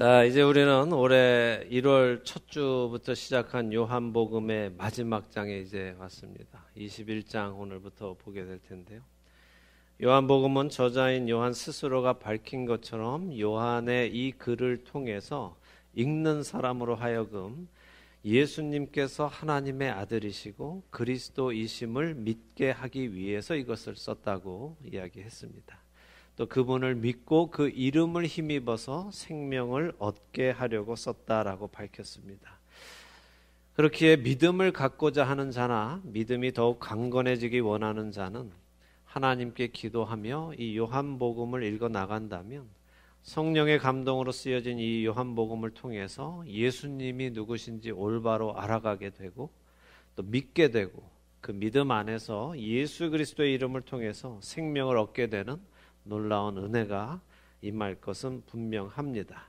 자, 이제 우리는 올해 1월 첫 주부터 시작한 요한복음의 마지막 장에 이제 왔습니다. 21장 오늘부터 보게 될 텐데요. 요한복음은 저자인 요한 스스로가 밝힌 것처럼 요한의 이 글을 통해서 읽는 사람으로 하여금 예수님께서 하나님의 아들이시고 그리스도이심을 믿게 하기 위해서 이것을 썼다고 이야기했습니다. 또 그분을 믿고 그 이름을 힘입어서 생명을 얻게 하려고 썼다라고 밝혔습니다. 그렇기에 믿음을 갖고자 하는 자나 믿음이 더욱 강건해지기 원하는 자는 하나님께 기도하며 이 요한복음을 읽어 나간다면 성령의 감동으로 쓰여진 이 요한복음을 통해서 예수님이 누구신지 올바로 알아가게 되고 또 믿게 되고 그 믿음 안에서 예수 그리스도의 이름을 통해서 생명을 얻게 되는 놀라운 은혜가 임할 것은 분명합니다.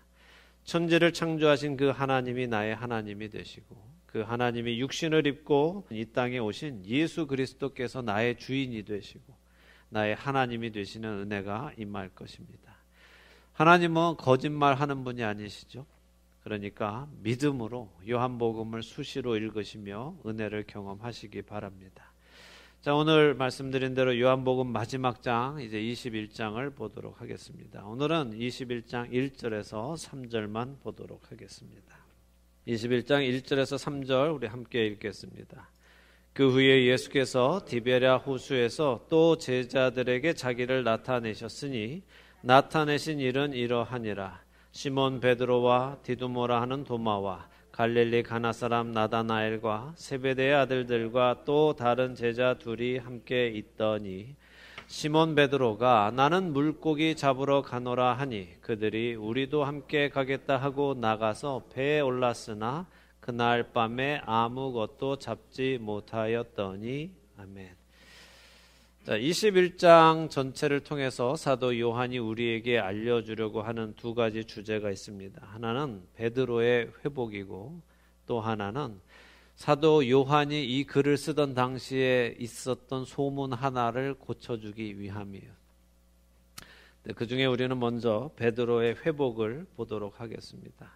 천지를 창조하신 그 하나님이 나의 하나님이 되시고 그 하나님이 육신을 입고 이 땅에 오신 예수 그리스도께서 나의 주인이 되시고 나의 하나님이 되시는 은혜가 임할 것입니다. 하나님은 거짓말하는 분이 아니시죠. 그러니까 믿음으로 요한복음을 수시로 읽으시며 은혜를 경험하시기 바랍니다. 자, 오늘 말씀드린 대로 요한복음 마지막 장 이제 21장을 보도록 하겠습니다. 오늘은 21장 1절에서 3절만 보도록 하겠습니다. 21장 1절에서 3절 우리 함께 읽겠습니다. 그 후에 예수께서 디베랴 호수에서 또 제자들에게 자기를 나타내셨으니 나타내신 일은 이러하니라. 시몬 베드로와 디두모라 하는 도마와 갈릴리 가나 사람 나다나엘과 세베대의 아들들과 또 다른 제자 둘이 함께 있더니 시몬 베드로가 나는 물고기 잡으러 가노라 하니 그들이 우리도 함께 가겠다 하고 나가서 배에 올랐으나 그날 밤에 아무것도 잡지 못하였더니 아멘. 자, 21장 전체를 통해서 사도 요한이 우리에게 알려주려고 하는 두 가지 주제가 있습니다. 하나는 베드로의 회복이고 또 하나는 사도 요한이 이 글을 쓰던 당시에 있었던 소문 하나를 고쳐주기 위함이에요. 그 중에 우리는 먼저 베드로의 회복을 보도록 하겠습니다.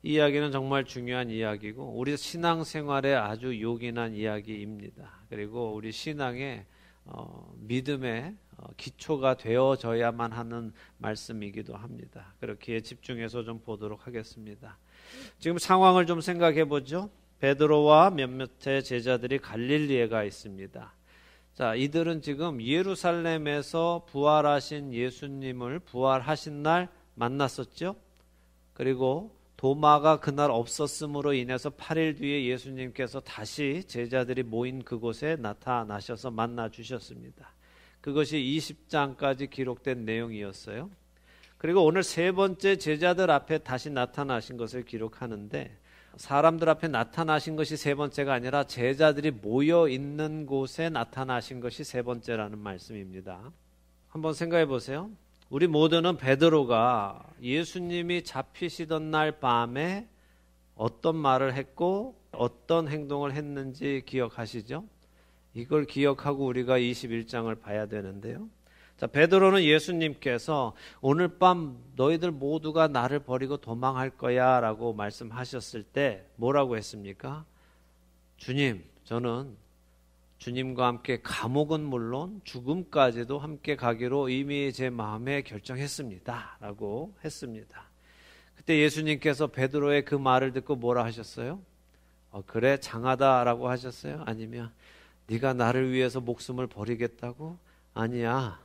이 이야기는 정말 중요한 이야기고 우리 신앙생활에 아주 요긴한 이야기입니다. 그리고 우리 신앙의 믿음의 기초가 되어져야만 하는 말씀이기도 합니다. 그렇기에 집중해서 좀 보도록 하겠습니다. 지금 상황을 좀 생각해 보죠. 베드로와 몇몇의 제자들이 갈릴리에 가 있습니다. 자, 이들은 지금 예루살렘에서 부활하신 예수님을 부활하신 날 만났었죠. 그리고 도마가 그날 없었음으로 인해서 8일 뒤에 예수님께서 다시 제자들이 모인 그곳에 나타나셔서 만나 주셨습니다. 그것이 20장까지 기록된 내용이었어요. 그리고 오늘 세 번째 제자들 앞에 다시 나타나신 것을 기록하는데 사람들 앞에 나타나신 것이 세 번째가 아니라 제자들이 모여 있는 곳에 나타나신 것이 세 번째라는 말씀입니다. 한번 생각해 보세요. 우리 모두는 베드로가 예수님이 잡히시던 날 밤에 어떤 말을 했고 어떤 행동을 했는지 기억하시죠? 이걸 기억하고 우리가 21장을 봐야 되는데요. 자, 베드로는 예수님께서 오늘 밤 너희들 모두가 나를 버리고 도망할 거야 라고 말씀하셨을 때 뭐라고 했습니까? 주님, 저는 주님과 함께 감옥은 물론 죽음까지도 함께 가기로 이미 제 마음에 결정했습니다 라고 했습니다. 그때 예수님께서 베드로의 그 말을 듣고 뭐라 하셨어요? 그래 장하다 라고 하셨어요? 아니면 네가 나를 위해서 목숨을 버리겠다고? 아니야,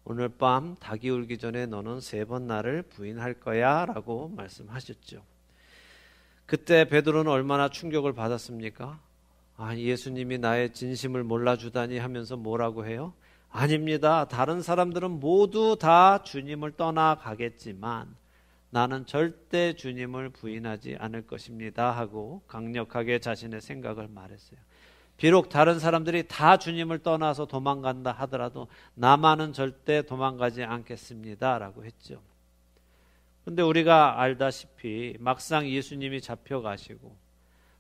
오늘 밤 닭이 울기 전에 너는 3번 나를 부인할 거야 라고 말씀하셨죠. 그때 베드로는 얼마나 충격을 받았습니까? 예수님이 나의 진심을 몰라주다니 하면서 뭐라고 해요? 아닙니다. 다른 사람들은 모두 다 주님을 떠나가겠지만 나는 절대 주님을 부인하지 않을 것입니다 하고 강력하게 자신의 생각을 말했어요. 비록 다른 사람들이 다 주님을 떠나서 도망간다 하더라도 나만은 절대 도망가지 않겠습니다 라고 했죠. 그런데 우리가 알다시피 막상 예수님이 잡혀가시고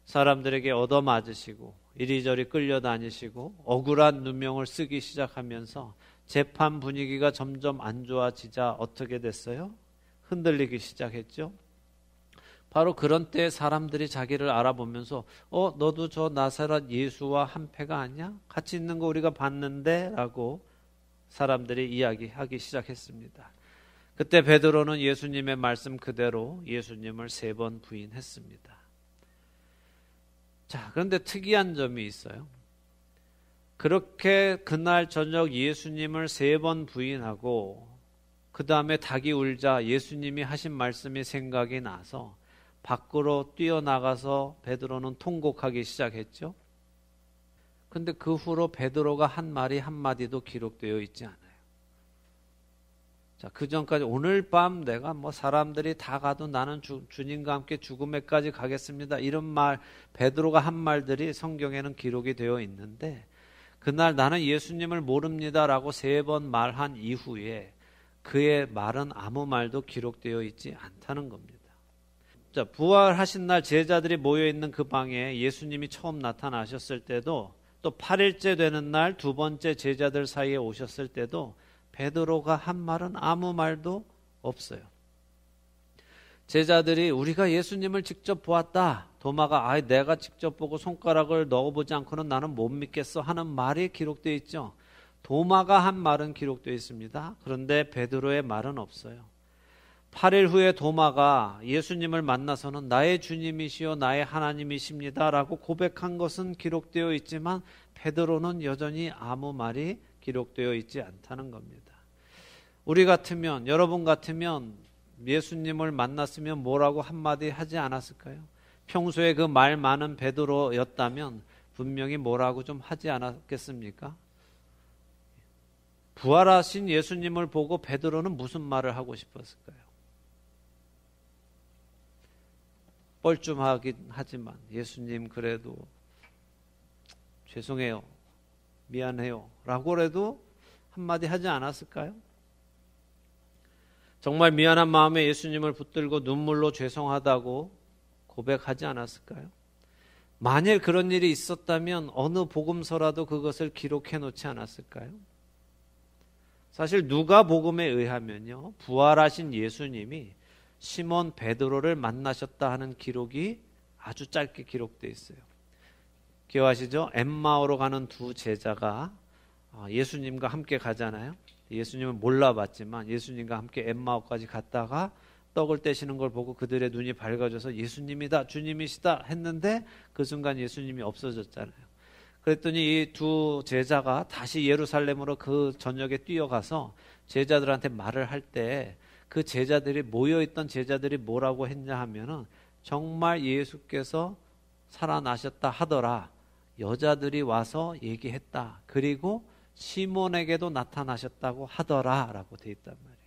사람들에게 얻어맞으시고 이리저리 끌려다니시고 억울한 누명을 쓰기 시작하면서 재판 분위기가 점점 안 좋아지자 어떻게 됐어요? 흔들리기 시작했죠. 바로 그런 때 사람들이 자기를 알아보면서 너도 저 나사렛 예수와 한 패가 아니야? 같이 있는 거 우리가 봤는데? 라고 사람들이 이야기하기 시작했습니다. 그때 베드로는 예수님의 말씀 그대로 예수님을 3번 부인했습니다. 자, 그런데 특이한 점이 있어요. 그렇게 그날 저녁 예수님을 3번 부인하고 그 다음에 닭이 울자 예수님이 하신 말씀이 생각이 나서 밖으로 뛰어나가서 베드로는 통곡하기 시작했죠. 그런데 그 후로 베드로가 한 말이 한마디도 기록되어 있지 않아요. 자, 그 전까지 오늘 밤 내가 사람들이 다 가도 나는 주님과 함께 죽음에까지 가겠습니다. 이런 말, 베드로가 한 말들이 성경에는 기록이 되어 있는데 그날 나는 예수님을 모릅니다라고 3번 말한 이후에 그의 말은 아무 말도 기록되어 있지 않다는 겁니다. 자, 부활하신 날 제자들이 모여있는 그 방에 예수님이 처음 나타나셨을 때도 또 8일째 되는 날 2번째 제자들 사이에 오셨을 때도 베드로가 한 말은 아무 말도 없어요. 제자들이 우리가 예수님을 직접 보았다. 도마가 내가 직접 보고 손가락을 넣어보지 않고는 나는 못 믿겠어 하는 말이 기록되어 있죠. 도마가 한 말은 기록되어 있습니다. 그런데 베드로의 말은 없어요. 8일 후에 도마가 예수님을 만나서는 나의 주님이시요 나의 하나님이십니다 라고 고백한 것은 기록되어 있지만 베드로는 여전히 아무 말이 기록되어 있지 않다는 겁니다. 우리 같으면, 여러분 같으면 예수님을 만났으면 뭐라고 한마디 하지 않았을까요? 평소에 그 말 많은 베드로였다면 분명히 뭐라고 좀 하지 않았겠습니까? 부활하신 예수님을 보고 베드로는 무슨 말을 하고 싶었을까요? 뻘쭘하긴 하지만 예수님 그래도 죄송해요, 미안해요 라고라도 한마디 하지 않았을까요? 정말 미안한 마음에 예수님을 붙들고 눈물로 죄송하다고 고백하지 않았을까요? 만일 그런 일이 있었다면 어느 복음서라도 그것을 기록해 놓지 않았을까요? 사실 누가복음에 의하면요, 부활하신 예수님이 시몬 베드로를 만나셨다 하는 기록이 아주 짧게 기록되어 있어요. 기억하시죠? 엠마오로 가는 2 제자가 예수님과 함께 가잖아요. 예수님은 몰라봤지만 예수님과 함께 엠마오까지 갔다가 떡을 떼시는 걸 보고 그들의 눈이 밝아져서 예수님이다, 주님이시다 했는데 그 순간 예수님이 없어졌잖아요. 그랬더니 이 2 제자가 다시 예루살렘으로 그 저녁에 뛰어가서 제자들한테 말을 할 때 그 제자들이 모여있던 제자들이 뭐라고 했냐 하면은 정말 예수께서 살아나셨다 하더라. 여자들이 와서 얘기했다. 그리고 시몬에게도 나타나셨다고 하더라 라고 돼 있단 말이에요.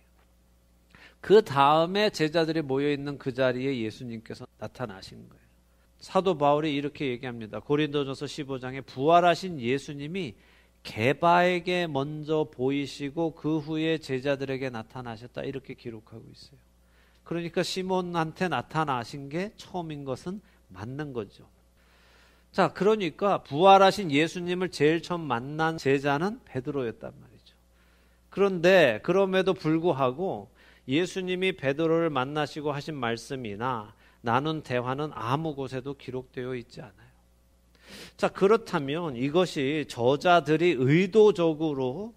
그 다음에 제자들이 모여있는 그 자리에 예수님께서 나타나신 거예요. 사도 바울이 이렇게 얘기합니다. 고린도전서 15장에 부활하신 예수님이 게바에게 먼저 보이시고 그 후에 제자들에게 나타나셨다 이렇게 기록하고 있어요. 그러니까 시몬한테 나타나신 게 처음인 것은 맞는 거죠. 자, 그러니까 부활하신 예수님을 제일 처음 만난 제자는 베드로였단 말이죠. 그런데 그럼에도 불구하고 예수님이 베드로를 만나시고 하신 말씀이나 나눈 대화는 아무 곳에도 기록되어 있지 않아요. 자, 그렇다면 이것이 저자들이 의도적으로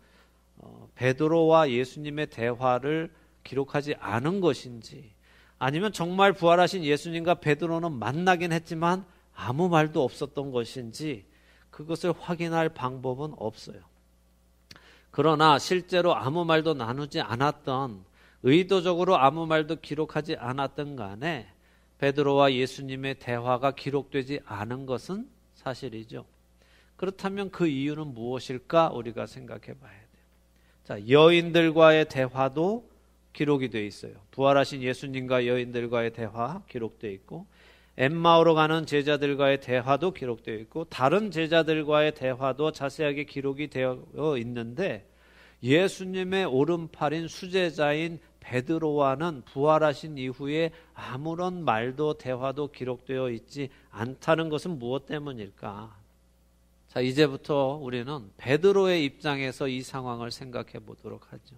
베드로와 예수님의 대화를 기록하지 않은 것인지, 아니면 정말 부활하신 예수님과 베드로는 만나긴 했지만 아무 말도 없었던 것인지 그것을 확인할 방법은 없어요. 그러나 실제로 아무 말도 나누지 않았던, 의도적으로 아무 말도 기록하지 않았던 간에 베드로와 예수님의 대화가 기록되지 않은 것은 사실이죠. 그렇다면 그 이유는 무엇일까 우리가 생각해 봐야 돼요. 자, 여인들과의 대화도 기록이 되어 있어요. 부활하신 예수님과 여인들과의 대화 기록되어 있고, 엠마오로 가는 제자들과의 대화도 기록되어 있고, 다른 제자들과의 대화도 자세하게 기록이 되어 있는데, 예수님의 오른팔인 수제자인 베드로와는 부활하신 이후에 아무런 말도 대화도 기록되어 있지 않다는 것은 무엇 때문일까? 자, 이제부터 우리는 베드로의 입장에서 이 상황을 생각해 보도록 하죠.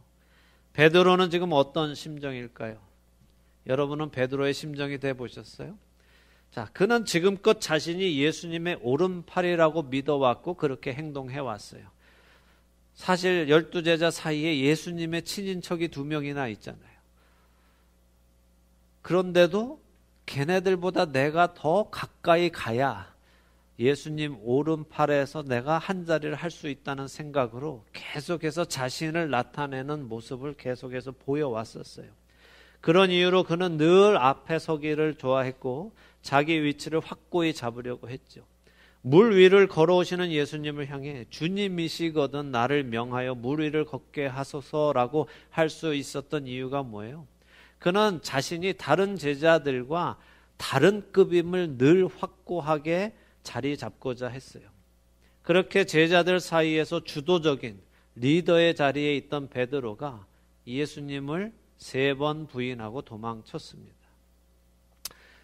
베드로는 지금 어떤 심정일까요? 여러분은 베드로의 심정이 돼 보셨어요? 자, 그는 지금껏 자신이 예수님의 오른팔이라고 믿어왔고 그렇게 행동해 왔어요. 사실 12제자 사이에 예수님의 친인척이 2명이나 있잖아요. 그런데도 걔네들보다 내가 더 가까이 가야 예수님 오른팔에서 내가 한 자리를 할 수 있다는 생각으로 계속해서 자신을 나타내는 모습을 계속해서 보여왔었어요. 그런 이유로 그는 늘 앞에 서기를 좋아했고 자기 위치를 확고히 잡으려고 했죠. 물 위를 걸어오시는 예수님을 향해 주님이시거든 나를 명하여 물 위를 걷게 하소서라고 할 수 있었던 이유가 뭐예요? 그는 자신이 다른 제자들과 다른 급임을 늘 확고하게 자리 잡고자 했어요. 그렇게 제자들 사이에서 주도적인 리더의 자리에 있던 베드로가 예수님을 3번 부인하고 도망쳤습니다.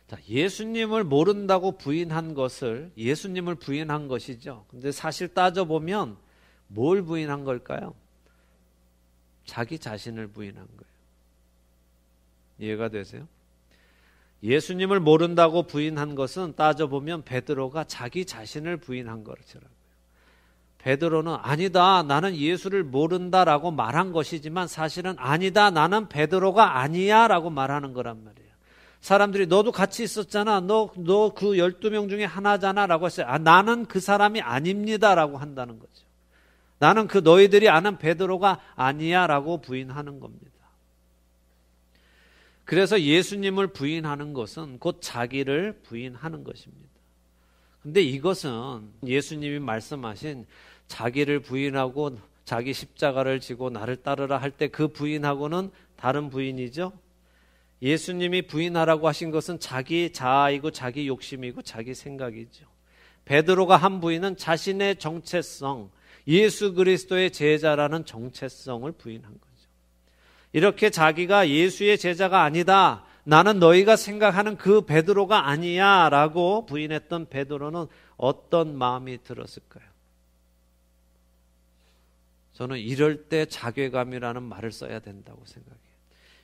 자, 예수님을 모른다고 부인한 것을 예수님을 부인한 것이죠. 근데 사실 따져보면 뭘 부인한 걸까요? 자기 자신을 부인한 거예요. 이해가 되세요? 예수님을 모른다고 부인한 것은 따져보면 베드로가 자기 자신을 부인한 것이라고요. 베드로는 아니다, 나는 예수를 모른다라고 말한 것이지만 사실은 아니다, 나는 베드로가 아니야 라고 말하는 거란 말이에요. 사람들이 너도 같이 있었잖아, 너 그 12명 중에 하나잖아 라고 했어요. 나는 그 사람이 아닙니다 라고 한다는 거죠. 나는 그 너희들이 아는 베드로가 아니야 라고 부인하는 겁니다. 그래서 예수님을 부인하는 것은 곧 자기를 부인하는 것입니다. 근데 이것은 예수님이 말씀하신 자기를 부인하고 자기 십자가를 지고 나를 따르라 할 때 그 부인하고는 다른 부인이죠. 예수님이 부인하라고 하신 것은 자기 자아이고 자기 욕심이고 자기 생각이죠. 베드로가 한 부인은 자신의 정체성, 예수 그리스도의 제자라는 정체성을 부인한 거죠. 이렇게 자기가 예수의 제자가 아니다, 나는 너희가 생각하는 그 베드로가 아니야 라고 부인했던 베드로는 어떤 마음이 들었을까요? 저는 이럴 때 자괴감이라는 말을 써야 된다고 생각해요.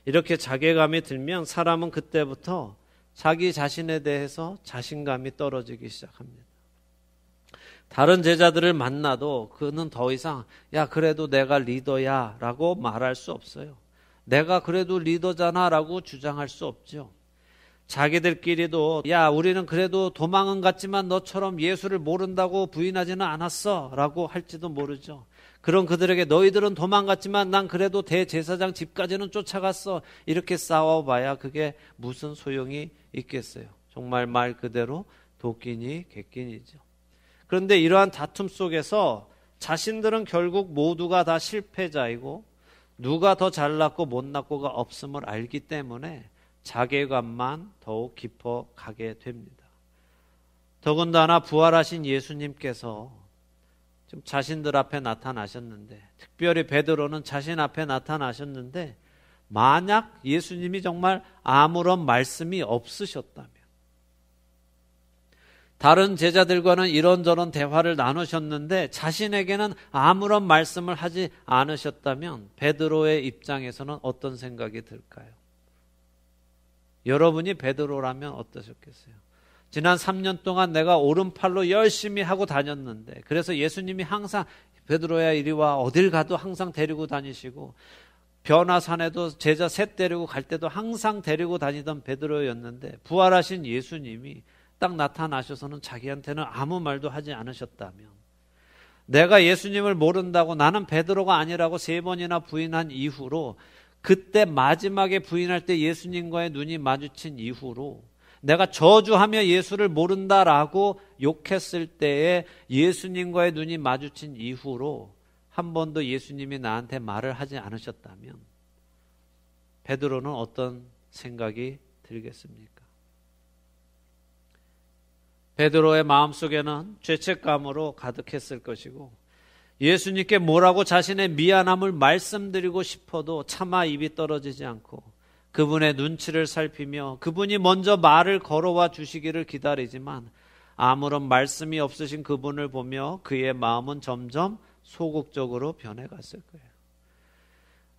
이렇게 자괴감이 들면 사람은 그때부터 자기 자신에 대해서 자신감이 떨어지기 시작합니다. 다른 제자들을 만나도 그는 더 이상 야 그래도 내가 리더야 라고 말할 수 없어요. 내가 그래도 리더잖아 라고 주장할 수 없죠. 자기들끼리도 야 우리는 그래도 도망은 갔지만 너처럼 예수를 모른다고 부인하지는 않았어 라고 할지도 모르죠. 그런 그들에게 너희들은 도망갔지만 난 그래도 대제사장 집까지는 쫓아갔어. 이렇게 싸워봐야 그게 무슨 소용이 있겠어요. 정말 말 그대로 도끼니 객끼니죠. 그런데 이러한 다툼 속에서 자신들은 결국 모두가 다 실패자이고 누가 더 잘났고 못났고가 없음을 알기 때문에 자괴감만 더욱 깊어가게 됩니다. 더군다나 부활하신 예수님께서 지금 자신들 앞에 나타나셨는데, 특별히 베드로는 자신 앞에 나타나셨는데 만약 예수님이 정말 아무런 말씀이 없으셨다면, 다른 제자들과는 이런저런 대화를 나누셨는데 자신에게는 아무런 말씀을 하지 않으셨다면 베드로의 입장에서는 어떤 생각이 들까요? 여러분이 베드로라면 어떠셨겠어요? 지난 3년 동안 내가 오른팔로 열심히 하고 다녔는데, 그래서 예수님이 항상 베드로야 이리 와, 어딜 가도 항상 데리고 다니시고 변화산에도 제자 셋 데리고 갈 때도 항상 데리고 다니던 베드로였는데 부활하신 예수님이 딱 나타나셔서는 자기한테는 아무 말도 하지 않으셨다면, 내가 예수님을 모른다고 나는 베드로가 아니라고 3번이나 부인한 이후로, 그때 마지막에 부인할 때 예수님과의 눈이 마주친 이후로 내가 저주하며 예수를 모른다라고 욕했을 때에 예수님과의 눈이 마주친 이후로 한 번도 예수님이 나한테 말을 하지 않으셨다면 베드로는 어떤 생각이 들겠습니까? 베드로의 마음속에는 죄책감으로 가득했을 것이고 예수님께 뭐라고 자신의 미안함을 말씀드리고 싶어도 차마 입이 떨어지지 않고 그분의 눈치를 살피며 그분이 먼저 말을 걸어와 주시기를 기다리지만 아무런 말씀이 없으신 그분을 보며 그의 마음은 점점 소극적으로 변해갔을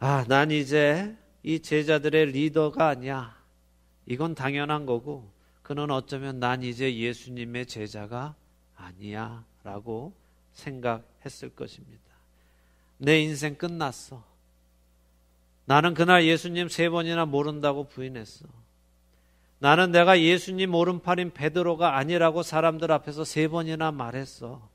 거예요. 난 이제 이 제자들의 리더가 아니야. 이건 당연한 거고 그는 어쩌면 난 이제 예수님의 제자가 아니야 라고 생각했을 것입니다. 내 인생 끝났어. 나는 그날 예수님 3번이나 모른다고 부인했어. 나는 내가 예수님 오른팔인 베드로가 아니라고 사람들 앞에서 3번이나 말했어.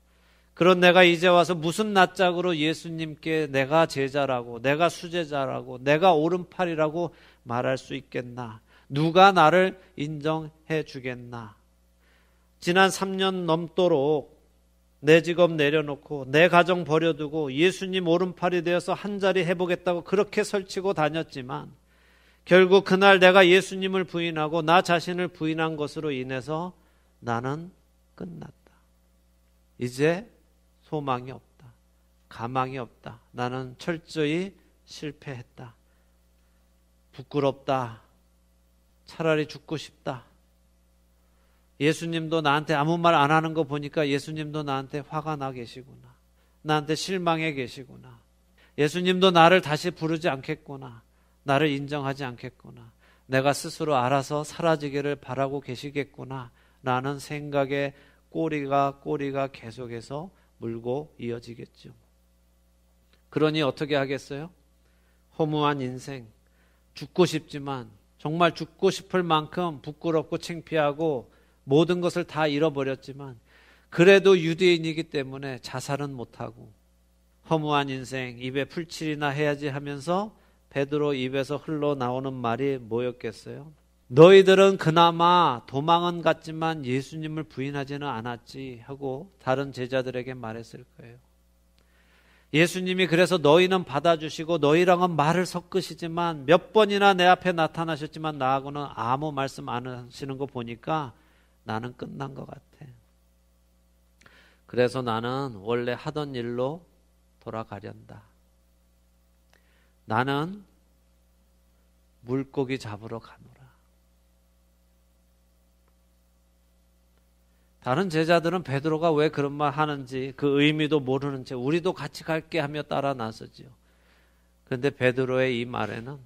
그런 내가 이제 와서 무슨 낯짝으로 예수님께 내가 제자라고, 내가 수제자라고, 내가 오른팔이라고 말할 수 있겠나? 누가 나를 인정해 주겠나? 지난 3년 넘도록 내 직업 내려놓고 내 가정 버려두고 예수님 오른팔이 되어서 한자리 해보겠다고 그렇게 설치고 다녔지만 결국 그날 내가 예수님을 부인하고 나 자신을 부인한 것으로 인해서 나는 끝났다. 이제 소망이 없다. 가망이 없다. 나는 철저히 실패했다. 부끄럽다. 차라리 죽고 싶다. 예수님도 나한테 아무 말 안 하는 거 보니까 예수님도 나한테 화가 나 계시구나. 나한테 실망해 계시구나. 예수님도 나를 다시 부르지 않겠구나. 나를 인정하지 않겠구나. 내가 스스로 알아서 사라지기를 바라고 계시겠구나. 라는 생각에 꼬리가 계속해서 물고 이어지겠죠. 그러니 어떻게 하겠어요? 허무한 인생, 죽고 싶지만 정말 죽고 싶을 만큼 부끄럽고 창피하고 모든 것을 다 잃어버렸지만 그래도 유대인이기 때문에 자살은 못하고 허무한 인생, 입에 풀칠이나 해야지 하면서 베드로 입에서 흘러나오는 말이 뭐였겠어요? 너희들은 그나마 도망은 갔지만 예수님을 부인하지는 않았지 하고 다른 제자들에게 말했을 거예요. 예수님이 그래서 너희는 받아주시고 너희랑은 말을 섞으시지만 몇 번이나 내 앞에 나타나셨지만 나하고는 아무 말씀 안 하시는 거 보니까 나는 끝난 것 같아. 그래서 나는 원래 하던 일로 돌아가련다. 나는 물고기 잡으러 가노라. 다른 제자들은 베드로가 왜 그런 말 하는지 그 의미도 모르는 채 우리도 같이 갈게 하며 따라 나서지요. 그런데 베드로의 이 말에는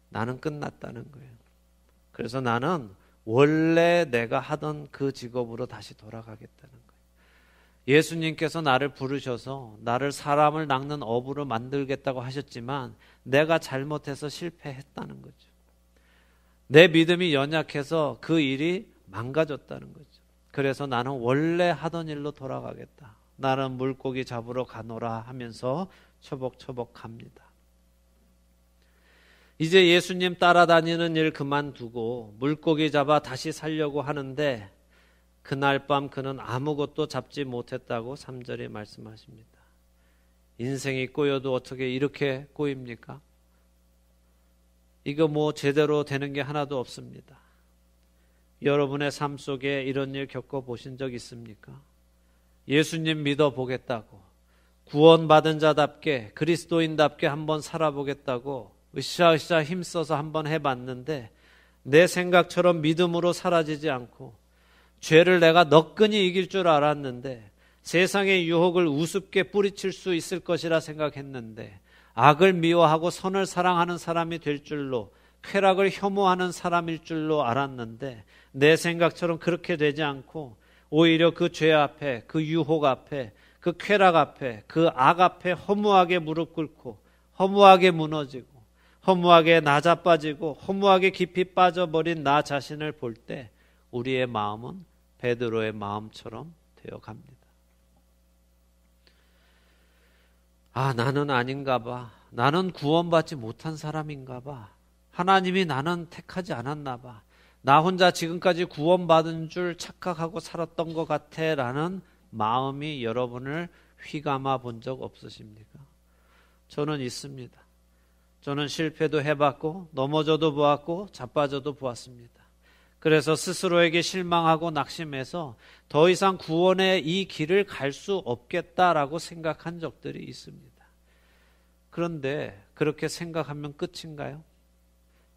나는 끝났다는 거예요. 그래서 나는 원래 내가 하던 그 직업으로 다시 돌아가겠다는 거예요. 예수님께서 나를 부르셔서 나를 사람을 낚는 어부로 만들겠다고 하셨지만 내가 잘못해서 실패했다는 거죠. 내 믿음이 연약해서 그 일이 망가졌다는 거죠. 그래서 나는 원래 하던 일로 돌아가겠다. 나는 물고기 잡으러 가노라 하면서 처벅처벅 갑니다. 이제 예수님 따라다니는 일 그만두고 물고기 잡아 다시 살려고 하는데 그날 밤 그는 아무것도 잡지 못했다고 3절에 말씀하십니다. 인생이 꼬여도 어떻게 이렇게 꼬입니까? 이거 뭐 제대로 되는 게 하나도 없습니다. 여러분의 삶 속에 이런 일 겪어보신 적 있습니까? 예수님 믿어보겠다고 구원받은 자답게 그리스도인답게 한번 살아보겠다고 으쌰으쌰 힘써서 한번 해봤는데 내 생각처럼 믿음으로 사라지지 않고 죄를 내가 너끈히 이길 줄 알았는데 세상의 유혹을 우습게 뿌리칠 수 있을 것이라 생각했는데 악을 미워하고 선을 사랑하는 사람이 될 줄로 쾌락을 혐오하는 사람일 줄로 알았는데 내 생각처럼 그렇게 되지 않고 오히려 그 죄 앞에 그 유혹 앞에 그 쾌락 앞에 그 악 앞에 허무하게 무릎 꿇고 허무하게 무너지고 허무하게 낮아빠지고 허무하게 깊이 빠져버린 나 자신을 볼 때 우리의 마음은 베드로의 마음처럼 되어갑니다. 아, 나는 아닌가 봐. 나는 구원받지 못한 사람인가 봐. 하나님이 나는 택하지 않았나 봐. 나 혼자 지금까지 구원받은 줄 착각하고 살았던 것 같아 라는 마음이 여러분을 휘감아 본 적 없으십니까? 저는 있습니다. 저는 실패도 해봤고 넘어져도 보았고 자빠져도 보았습니다. 그래서 스스로에게 실망하고 낙심해서 더 이상 구원의 이 길을 갈 수 없겠다라고 생각한 적들이 있습니다. 그런데 그렇게 생각하면 끝인가요?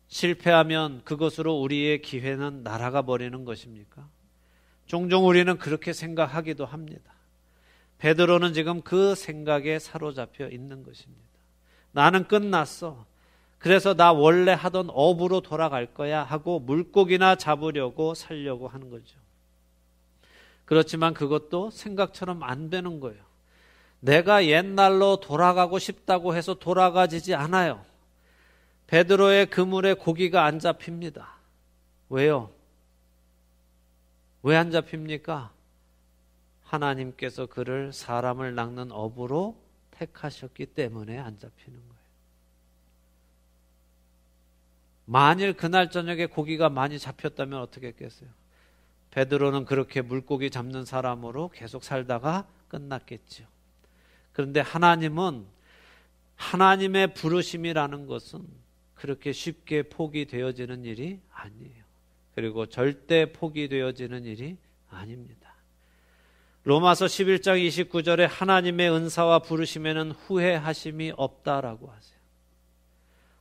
실패하면 그것으로 우리의 기회는 날아가 버리는 것입니까? 종종 우리는 그렇게 생각하기도 합니다. 베드로는 지금 그 생각에 사로잡혀 있는 것입니다. 나는 끝났어. 그래서 나 원래 하던 업으로 돌아갈 거야 하고 물고기나 잡으려고 살려고 하는 거죠. 그렇지만 그것도 생각처럼 안 되는 거예요. 내가 옛날로 돌아가고 싶다고 해서 돌아가지지 않아요. 베드로의 그물에 고기가 안 잡힙니다. 왜요? 왜 안 잡힙니까? 하나님께서 그를 사람을 낚는 업으로 택하셨기 때문에 안 잡히는 거예요. 만일 그날 저녁에 고기가 많이 잡혔다면 어떻게 했겠어요? 베드로는 그렇게 물고기 잡는 사람으로 계속 살다가 끝났겠죠. 그런데 하나님은 하나님의 부르심이라는 것은 그렇게 쉽게 포기되어지는 일이 아니에요. 그리고 절대 포기되어지는 일이 아닙니다. 로마서 11장 29절에 하나님의 은사와 부르심에는 후회하심이 없다라고 하세요.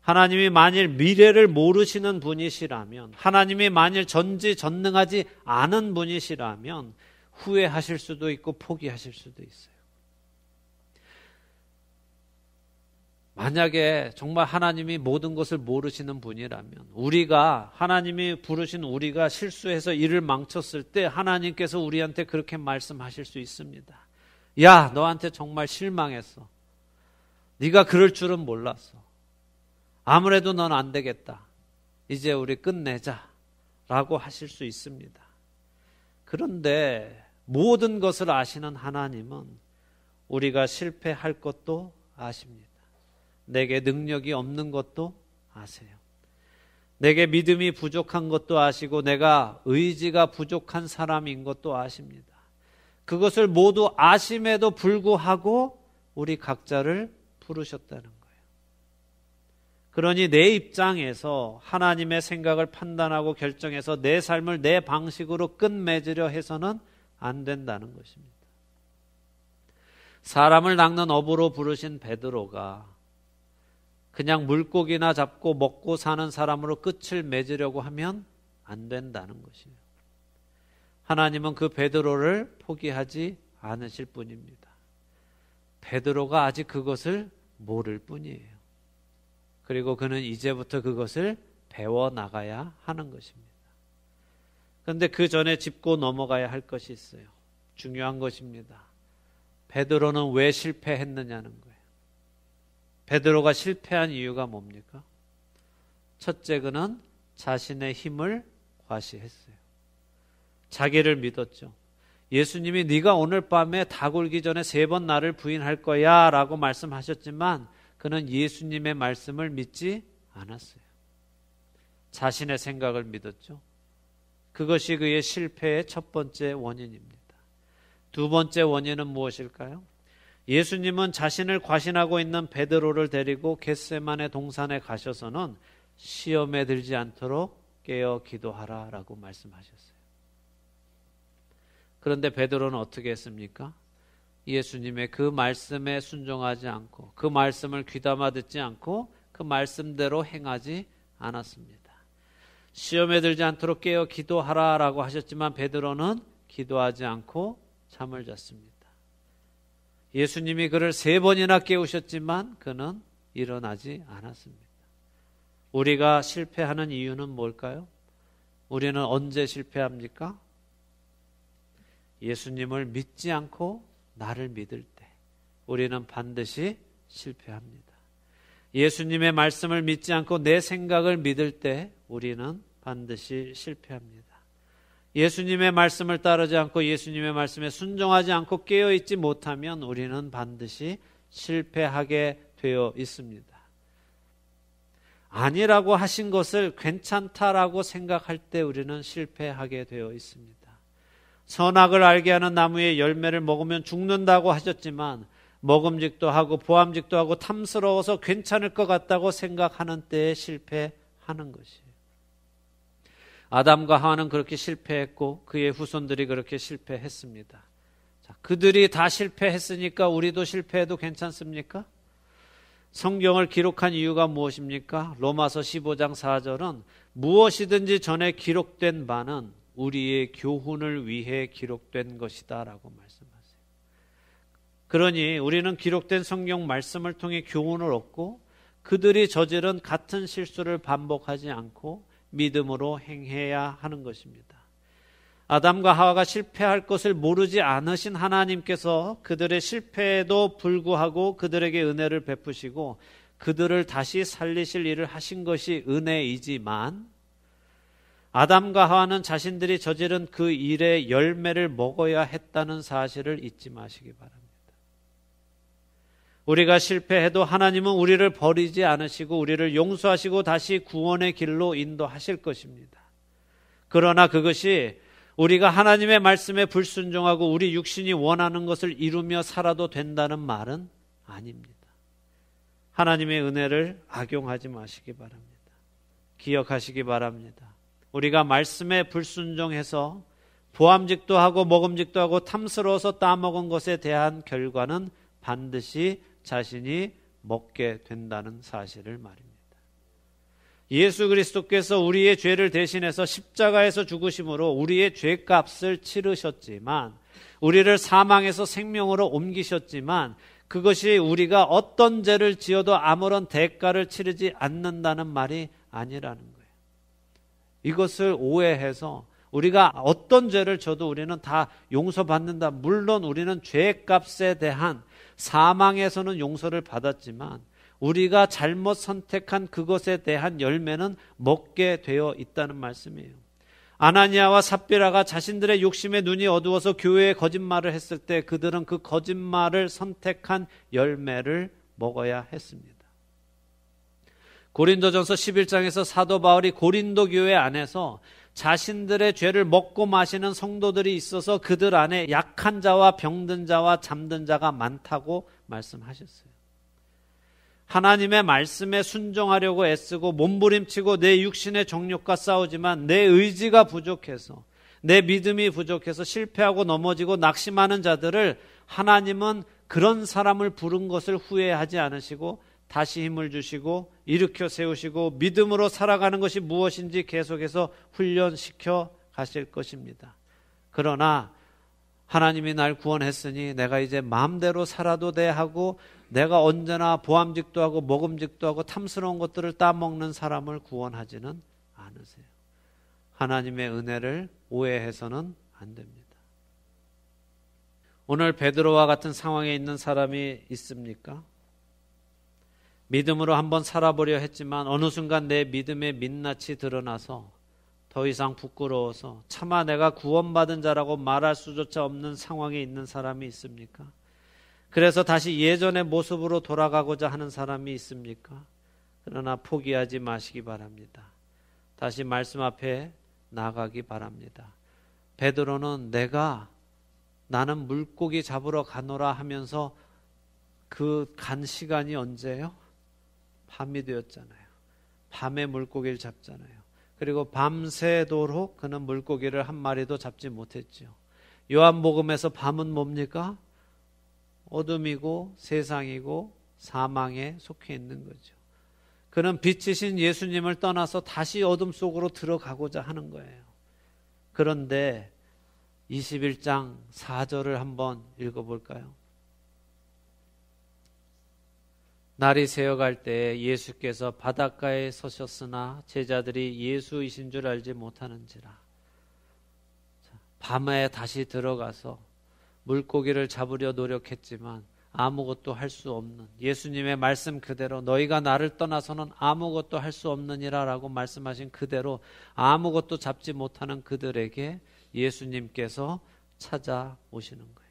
하나님이 만일 미래를 모르시는 분이시라면, 하나님이 만일 전지전능하지 않은 분이시라면 후회하실 수도 있고 포기하실 수도 있어요. 만약에 정말 하나님이 모든 것을 모르시는 분이라면, 우리가 하나님이 부르신 우리가 실수해서 일을 망쳤을 때 하나님께서 우리한테 그렇게 말씀하실 수 있습니다. 야, 너한테 정말 실망했어. 네가 그럴 줄은 몰랐어. 아무래도 넌 안 되겠다. 이제 우리 끝내자 라고 하실 수 있습니다. 그런데 모든 것을 아시는 하나님은 우리가 실패할 것도 아십니다. 내게 능력이 없는 것도 아세요. 내게 믿음이 부족한 것도 아시고 내가 의지가 부족한 사람인 것도 아십니다. 그것을 모두 아심에도 불구하고 우리 각자를 부르셨다는 거예요. 그러니 내 입장에서 하나님의 생각을 판단하고 결정해서 내 삶을 내 방식으로 끝맺으려 해서는 안 된다는 것입니다. 사람을 낚는 업으로 부르신 베드로가 그냥 물고기나 잡고 먹고 사는 사람으로 끝을 맺으려고 하면 안 된다는 것이에요. 하나님은 그 베드로를 포기하지 않으실 뿐입니다. 베드로가 아직 그것을 모를 뿐이에요. 그리고 그는 이제부터 그것을 배워나가야 하는 것입니다. 그런데 그 전에 짚고 넘어가야 할 것이 있어요. 중요한 것입니다. 베드로는 왜 실패했느냐는 거예요. 베드로가 실패한 이유가 뭡니까? 첫째, 그는 자신의 힘을 과시했어요. 자기를 믿었죠. 예수님이 네가 오늘 밤에 다 굴기 전에 3번 나를 부인할 거야 라고 말씀하셨지만 그는 예수님의 말씀을 믿지 않았어요. 자신의 생각을 믿었죠. 그것이 그의 실패의 첫 번째 원인입니다. 두 번째 원인은 무엇일까요? 예수님은 자신을 과신하고 있는 베드로를 데리고 겟세마네 동산에 가셔서는 시험에 들지 않도록 깨어 기도하라 라고 말씀하셨어요. 그런데 베드로는 어떻게 했습니까? 예수님의 그 말씀에 순종하지 않고 그 말씀을 귀담아 듣지 않고 그 말씀대로 행하지 않았습니다. 시험에 들지 않도록 깨어 기도하라 라고 하셨지만 베드로는 기도하지 않고 잠을 잤습니다. 예수님이 그를 3번이나 깨우셨지만 그는 일어나지 않았습니다. 우리가 실패하는 이유는 뭘까요? 우리는 언제 실패합니까? 예수님을 믿지 않고 나를 믿을 때 우리는 반드시 실패합니다. 예수님의 말씀을 믿지 않고 내 생각을 믿을 때 우리는 반드시 실패합니다. 예수님의 말씀을 따르지 않고 예수님의 말씀에 순종하지 않고 깨어있지 못하면 우리는 반드시 실패하게 되어 있습니다. 아니라고 하신 것을 괜찮다라고 생각할 때 우리는 실패하게 되어 있습니다. 선악을 알게 하는 나무의 열매를 먹으면 죽는다고 하셨지만 먹음직도 하고 보암직도 하고 탐스러워서 괜찮을 것 같다고 생각하는 때에 실패하는 것이에요. 아담과 하와는 그렇게 실패했고 그의 후손들이 그렇게 실패했습니다. 자, 그들이 다 실패했으니까 우리도 실패해도 괜찮습니까? 성경을 기록한 이유가 무엇입니까? 로마서 15장 4절은 무엇이든지 전에 기록된 바는 우리의 교훈을 위해 기록된 것이다 라고 말씀하세요. 그러니 우리는 기록된 성경 말씀을 통해 교훈을 얻고 그들이 저지른 같은 실수를 반복하지 않고 믿음으로 행해야 하는 것입니다. 아담과 하와가 실패할 것을 모르지 않으신 하나님께서 그들의 실패에도 불구하고 그들에게 은혜를 베푸시고 그들을 다시 살리실 일을 하신 것이 은혜이지만, 아담과 하와는 자신들이 저지른 그 일의 열매를 먹어야 했다는 사실을 잊지 마시기 바랍니다. 우리가 실패해도 하나님은 우리를 버리지 않으시고 우리를 용서하시고 다시 구원의 길로 인도하실 것입니다. 그러나 그것이 우리가 하나님의 말씀에 불순종하고 우리 육신이 원하는 것을 이루며 살아도 된다는 말은 아닙니다. 하나님의 은혜를 악용하지 마시기 바랍니다. 기억하시기 바랍니다. 우리가 말씀에 불순종해서 보암직도 하고 먹음직도 하고 탐스러워서 따먹은 것에 대한 결과는 반드시 자신이 먹게 된다는 사실을 말입니다. 예수 그리스도께서 우리의 죄를 대신해서 십자가에서 죽으심으로 우리의 죄값을 치르셨지만, 우리를 사망에서 생명으로 옮기셨지만, 그것이 우리가 어떤 죄를 지어도 아무런 대가를 치르지 않는다는 말이 아니라는 거예요. 이것을 오해해서 우리가 어떤 죄를 져도 우리는 다 용서받는다. 물론 우리는 죄값에 대한 사망에서는 용서를 받았지만 우리가 잘못 선택한 그것에 대한 열매는 먹게 되어 있다는 말씀이에요. 아나니아와 삽비라가 자신들의 욕심에 눈이 어두워서 교회에 거짓말을 했을 때 그들은 그 거짓말을 선택한 열매를 먹어야 했습니다. 고린도전서 11장에서 사도 바울이 고린도 교회 안에서 자신들의 죄를 먹고 마시는 성도들이 있어서 그들 안에 약한 자와 병든 자와 잠든 자가 많다고 말씀하셨어요. 하나님의 말씀에 순종하려고 애쓰고 몸부림치고 내 육신의 정욕과 싸우지만 내 의지가 부족해서, 내 믿음이 부족해서 실패하고 넘어지고 낙심하는 자들을 하나님은 그런 사람을 부른 것을 후회하지 않으시고 다시 힘을 주시고 일으켜 세우시고 믿음으로 살아가는 것이 무엇인지 계속해서 훈련시켜 가실 것입니다. 그러나 하나님이 날 구원했으니 내가 이제 마음대로 살아도 돼 하고 내가 언제나 보암직도 하고 먹음직도 하고 탐스러운 것들을 따먹는 사람을 구원하지는 않으세요. 하나님의 은혜를 오해해서는 안 됩니다. 오늘 베드로와 같은 상황에 있는 사람이 있습니까? 믿음으로 한번 살아보려 했지만 어느 순간 내 믿음의 민낯이 드러나서 더 이상 부끄러워서 차마 내가 구원받은 자라고 말할 수조차 없는 상황에 있는 사람이 있습니까? 그래서 다시 예전의 모습으로 돌아가고자 하는 사람이 있습니까? 그러나 포기하지 마시기 바랍니다. 다시 말씀 앞에 나가기 바랍니다. 베드로는 나는 물고기 잡으러 가노라 하면서 그 간 시간이 언제예요? 밤이 되었잖아요. 밤에 물고기를 잡잖아요. 그리고 밤새도록 그는 물고기를 한 마리도 잡지 못했죠. 요한복음에서 밤은 뭡니까? 어둠이고 세상이고 사망에 속해 있는 거죠. 그는 빛이신 예수님을 떠나서 다시 어둠 속으로 들어가고자 하는 거예요. 그런데 21장 4절을 한번 읽어볼까요? 날이 새어갈 때에 예수께서 바닷가에 서셨으나 제자들이 예수이신 줄 알지 못하는지라. 밤에 다시 들어가서 물고기를 잡으려 노력했지만 아무것도 할 수 없는, 예수님의 말씀 그대로 너희가 나를 떠나서는 아무것도 할 수 없느니라 라고 말씀하신 그대로 아무것도 잡지 못하는 그들에게 예수님께서 찾아오시는 거예요.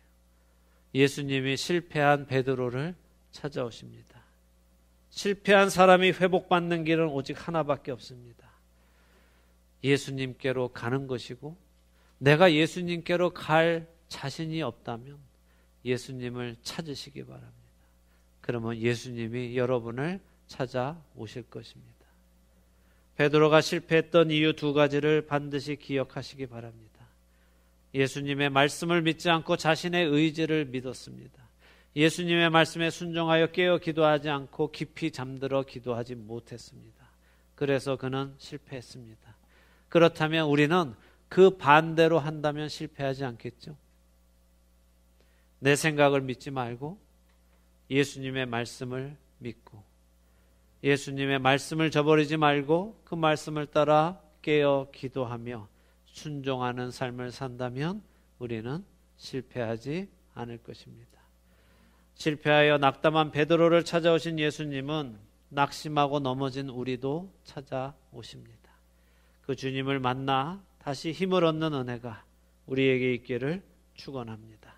예수님이 실패한 베드로를 찾아오십니다. 실패한 사람이 회복받는 길은 오직 하나밖에 없습니다. 예수님께로 가는 것이고, 내가 예수님께로 갈 자신이 없다면 예수님을 찾으시기 바랍니다. 그러면 예수님이 여러분을 찾아오실 것입니다. 베드로가 실패했던 이유 두 가지를 반드시 기억하시기 바랍니다. 예수님의 말씀을 믿지 않고 자신의 의지를 믿었습니다. 예수님의 말씀에 순종하여 깨어 기도하지 않고 깊이 잠들어 기도하지 못했습니다. 그래서 그는 실패했습니다. 그렇다면 우리는 그 반대로 한다면 실패하지 않겠죠? 내 생각을 믿지 말고 예수님의 말씀을 믿고 예수님의 말씀을 저버리지 말고 그 말씀을 따라 깨어 기도하며 순종하는 삶을 산다면 우리는 실패하지 않을 것입니다. 실패하여 낙담한 베드로를 찾아오신 예수님은 낙심하고 넘어진 우리도 찾아오십니다. 그 주님을 만나 다시 힘을 얻는 은혜가 우리에게 있기를 축원합니다.